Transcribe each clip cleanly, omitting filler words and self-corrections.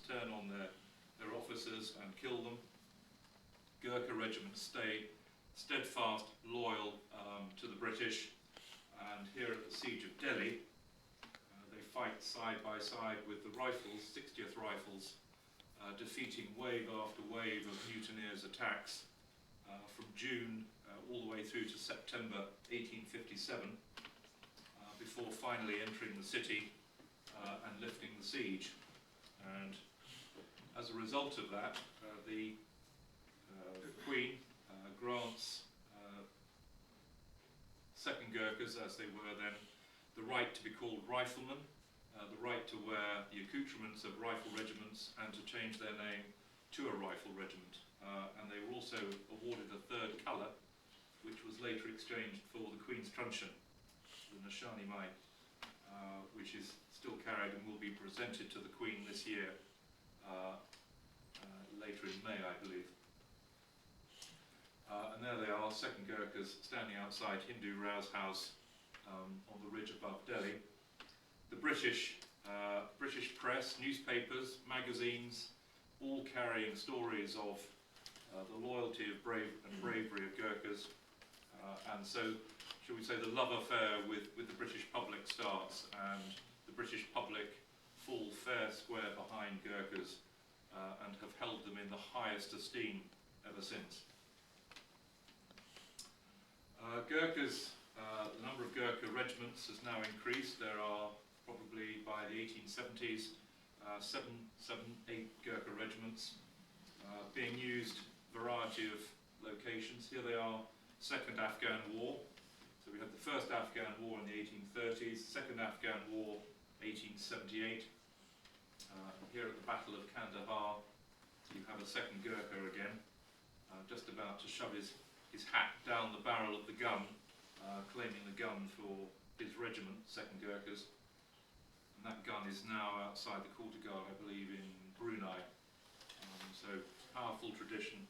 turn on their officers and kill them. Gurkha regiments stay steadfast, loyal to the British, and here at the Siege of Delhi, they fight side by side with the Rifles, 60th Rifles, defeating wave after wave of mutineers' attacks from June all the way through to September 1857, before finally entering the city and lifting the siege. And as a result of that, the Queen grants second Gurkhas, as they were then, the right to be called riflemen, the right to wear the accoutrements of rifle regiments and to change their name to a rifle regiment. And they were also awarded a third colour, which was later exchanged for the Queen's truncheon, the Nishani Mai, which is still carried and will be presented to the Queen this year, later in May, I believe. And there they are, second Gurkhas, standing outside Hindu Rao's house on the ridge above Delhi. The British press, newspapers, magazines, all carrying stories of the loyalty of bravery of Gurkhas. And so, shall we say, the love affair with the British public starts, and the British public fall fair square behind Gurkhas and have held them in the highest esteem ever since. Gurkhas, the number of Gurkha regiments has now increased. There are probably, by the 1870s, 8 Gurkha regiments being used variety of locations. Here they are, Second Afghan War. So we had the First Afghan War in the 1830s, Second Afghan War, 1878. Here at the Battle of Kandahar, you have a second Gurkha again, just about to shove his hat down the barrel of the gun, claiming the gun for his regiment, second Gurkhas. And that gun is now outside the Courtyard, I believe, in Brunei. So, powerful tradition.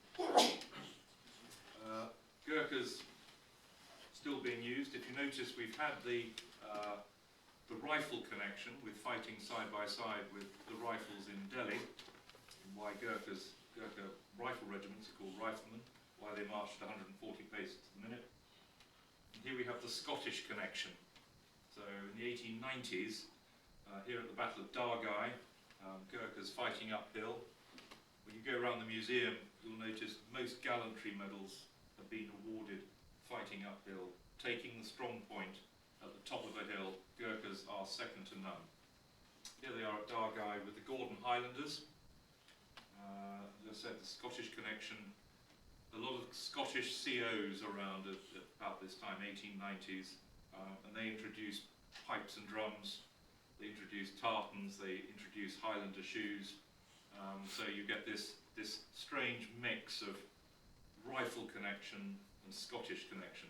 Gurkhas still being used. If you notice, we've had the rifle connection with fighting side by side with the rifles in Delhi, and why Gurkha rifle regiments are called riflemen, why they march at 140 paces to the minute. And here we have the Scottish connection. So in the 1890s, here at the Battle of Dargai, Gurkhas fighting uphill. When you go around the museum, you'll notice most gallantry medals have been awarded fighting uphill, taking the strong point at the top of a hill. Gurkhas are second to none. Here they are at Dargai with the Gordon Highlanders. As I said, the Scottish connection. A lot of Scottish COs around at about this time, 1890s, and they introduced pipes and drums, they introduced tartans, they introduced Highlander shoes. So you get this strange mix of rifle connection and Scottish connection.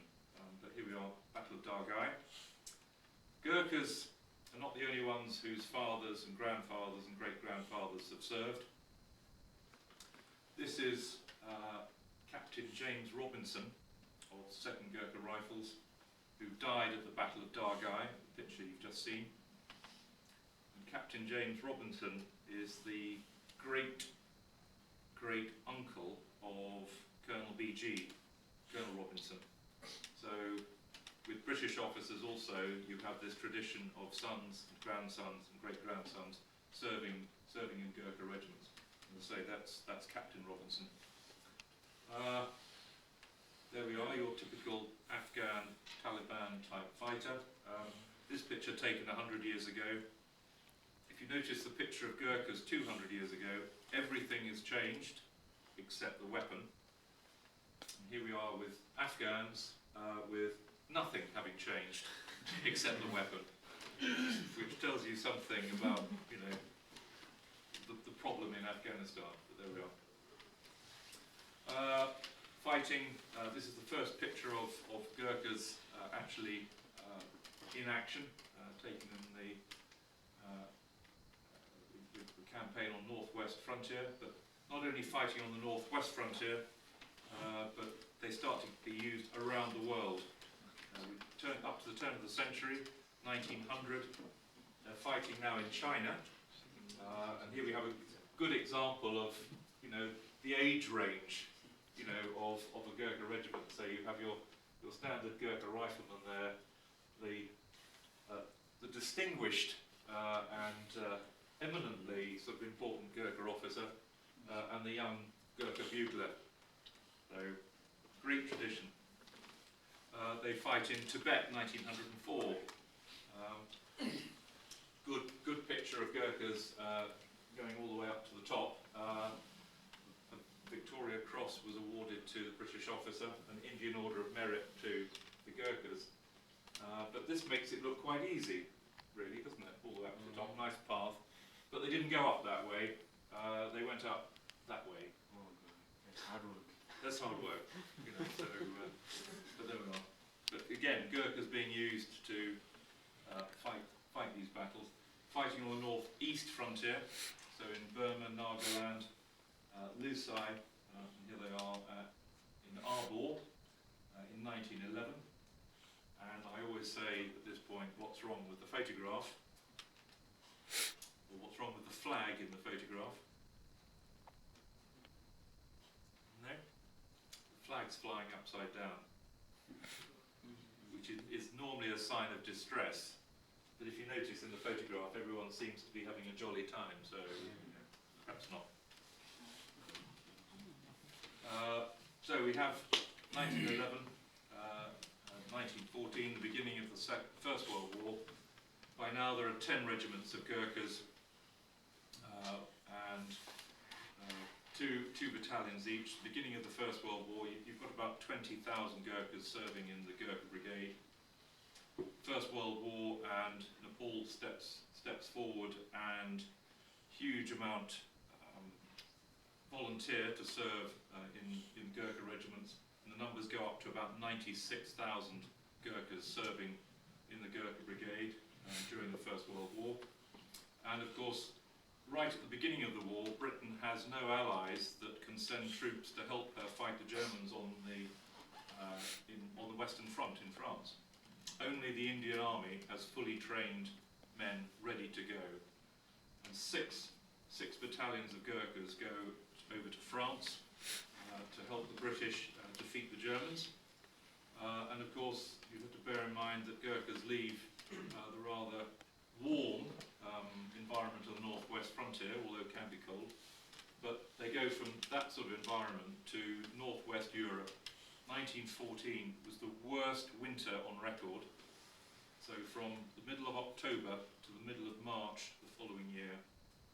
But here we are, Battle of Dargai. Gurkhas are not the only ones whose fathers and grandfathers and great-grandfathers have served. This is Captain James Robinson of 2nd Gurkha Rifles, who died at the Battle of Dargai, the picture you've just seen. And Captain James Robinson is the great-great-uncle of Colonel B.G., Colonel Robinson. So, with British officers also, you have this tradition of sons, and grandsons, and great-grandsons serving in Gurkha regiments. And say that's Captain Robinson. There we are, your typical Afghan Taliban type fighter. This picture taken 100 years ago. If you notice the picture of Gurkhas 200 years ago, everything is changed except the weapon. And here we are with Afghans with nothing having changed except the weapon, which tells you something about, you know, the problem in Afghanistan. But there we are. Fighting. This is the first picture of Gurkhas actually in action, taken in the campaign on Northwest Frontier. But not only fighting on the Northwest Frontier, but they start to be used around the world. Up to the turn of the century, 1900, they're fighting now in China. And here we have good example of, you know, the age range, you know, of a Gurkha regiment. So you have your standard Gurkha rifleman there, the distinguished and eminently sort of important Gurkha officer, and the young Gurkha bugler. So, great tradition. They fight in Tibet, 1904. Good picture of Gurkhas going all the way up to the top. A Victoria Cross was awarded to the British officer, an Indian Order of Merit to the Gurkhas. But this makes it look quite easy, really, doesn't it? All the way up to the top, nice path. But they didn't go up that way. They went up that way. Oh, that's hard work. That's hard work, you know. So, but there we are. But again, Gurkhas being used to fight these battles. Fighting on the north-east frontier, so in Burma, Nagaland, Lusai, and here they are in Arbor in 1911. And I always say at this point, what's wrong with the photograph? Or what's wrong with the flag in the photograph? No? The flag's flying upside down, which is normally a sign of distress. But if you notice in the photograph, everyone seems to be having a jolly time, so perhaps not. So we have 1911, 1914, the beginning of the First World War. By now there are 10 regiments of Gurkhas and two battalions each. Beginning of the First World War, you've got about 20,000 Gurkhas serving in the Gurkha Brigade. First World War, and Nepal steps forward, and huge amount volunteer to serve in Gurkha regiments, and the numbers go up to about 96,000 Gurkhas serving in the Gurkha Brigade during the First World War. And of course, right at the beginning of the war, Britain has no allies that can send troops to help her fight the Germans on the Western Front in France. Only the Indian Army has fully trained men ready to go. And six battalions of Gurkhas go over to France to help the British defeat the Germans. And of course, you have to bear in mind that Gurkhas leave the rather warm environment of the northwest frontier, although it can be cold. But they go from that sort of environment to northwest Europe. 1914 was the worst winter on record. So from the middle of October to the middle of March the following year,